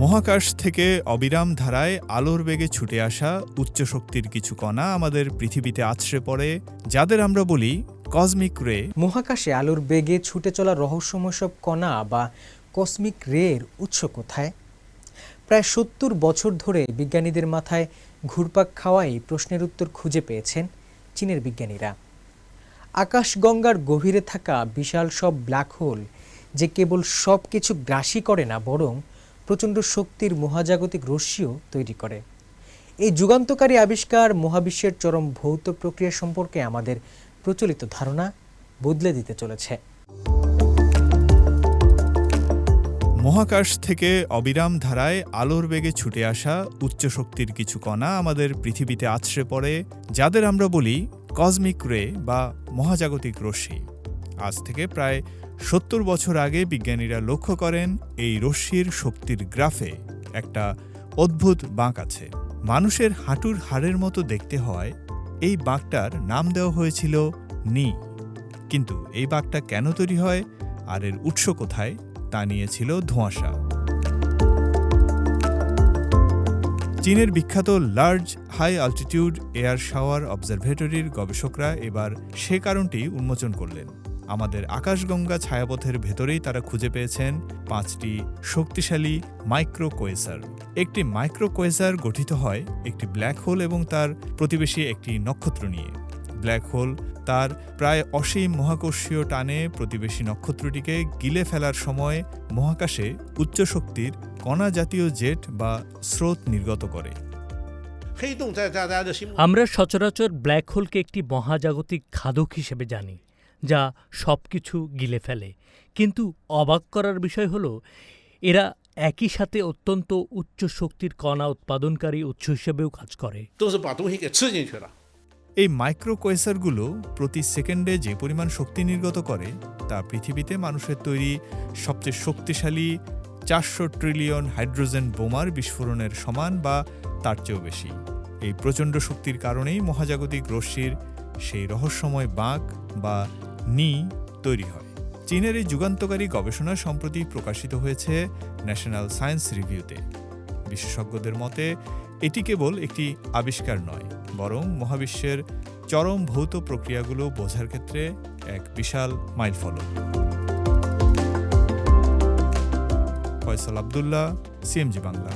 মহাকাশ থেকে অবিরাম ধারায় আলোর বেগে ছুটে আসা উচ্চ শক্তির কিছু কণা আমাদের পৃথিবীতে আছড়ে পড়ে, যাদের আমরা বলি কসমিক রে। মহাকাশে আলোর বেগে ছুটে চলা রহস্যময় সব কণা বা কসমিক রের উৎস কোথায়? প্রায় ৭০ বছর ধরে বিজ্ঞানীদের মাথায় ঘুরপাক খাওয়া এই প্রশ্নের উত্তর খুঁজে পেয়েছেন চীনের বিজ্ঞানীরা। আকাশগঙ্গার গভীরে থাকা বিশাল সব ব্ল্যাক হোল যে কেবল সব কিছু গ্রাসী করে না, বরং প্রচণ্ড শক্তির মহাজাগতিক রশ্মিও তৈরি করে। এই যুগান্তকারী আবিষ্কার মহাবিশ্বের চরম ভৌত প্রক্রিয়া সম্পর্কে আমাদের প্রচলিত ধারণা বদলে দিতে চলেছে। মহাকাশ থেকে অবিরাম ধারায় আলোর বেগে ছুটে আসা উচ্চ শক্তির কিছু কণা আমাদের পৃথিবীতে আছড়ে পড়ে, যাদের আমরা বলি কসমিক রে বা মহাজাগতিক রশ্মি। আজ থেকে প্রায় ৭০ বছর আগে বিজ্ঞানীরা লক্ষ্য করেন এই রশ্মির শক্তির গ্রাফে একটা অদ্ভুত বাঁক আছে। মানুষের হাঁটুর হাড়ের মতো দেখতে হয় এই বাঁকটার নাম দেওয়া হয়েছিল নি। কিন্তু এই বাঁকটা কেন তৈরি হয় আর এর উৎস কোথায় তা নিয়েছিল ধোঁয়াশা। চীনের বিখ্যাত large high altitude air shower অবজারভেটরির গবেষকরা এবার সে কারণটি উন্মোচন করলেন। আমাদের আকাশগঙ্গা ছায়াপথের ভেতরেই তারা খুঁজে পেয়েছেন 5টি শক্তিশালী মাইক্রো কোয়েসার। একটি মাইক্রো কোয়েসার গঠিত হয় একটি ব্ল্যাক হোল এবং তার প্রতিবেশী একটি নক্ষত্র নিয়ে। ব্ল্যাক হোল তার প্রায় অসীম মহাকর্ষীয় টানে প্রতিবেশী নক্ষত্রটিকে গিলে ফেলার সময় মহাকাশে উচ্চ শক্তির কণা জাতীয় জেট বা স্রোত নির্গত করে। আমরা সচরাচর ব্ল্যাক হোলকে একটি মহাজাগতিক খাদক হিসেবে জানি, যা সবকিছু গিলে ফেলে। কিন্তু অবাক করার বিষয় হলো, এরা একই সাথে অত্যন্ত উচ্চ শক্তির কণা উৎপাদনকারী উৎস হিসেবেও কাজ করে। এই মাইক্রো কোয়েসারগুলো প্রতি সেকেন্ডে যে পরিমাণ শক্তি নির্গত করে তা পৃথিবীতে মানুষের তৈরি সবচেয়ে শক্তিশালী 400 ট্রিলিয়ন হাইড্রোজেন বোমার বিস্ফোরণের সমান বা তার চেয়েও বেশি। এই প্রচণ্ড শক্তির কারণেই মহাজাগতিক রশ্মির সেই রহস্যময় বাঁক বা নি তৈরি হয়। চীনের এই যুগান্তকারী গবেষণা সম্প্রতি প্রকাশিত হয়েছে ন্যাশনাল সায়েন্স রিভিউতে। বিশেষজ্ঞদের মতে এটি কেবল একটি আবিষ্কার নয়, বরং মহাবিশ্বের চরম ভৌত প্রক্রিয়াগুলো বোঝার ক্ষেত্রে এক বিশাল মাইলফলক। ফয়সাল আব্দুল্লাহ, সিএমজি বাংলা।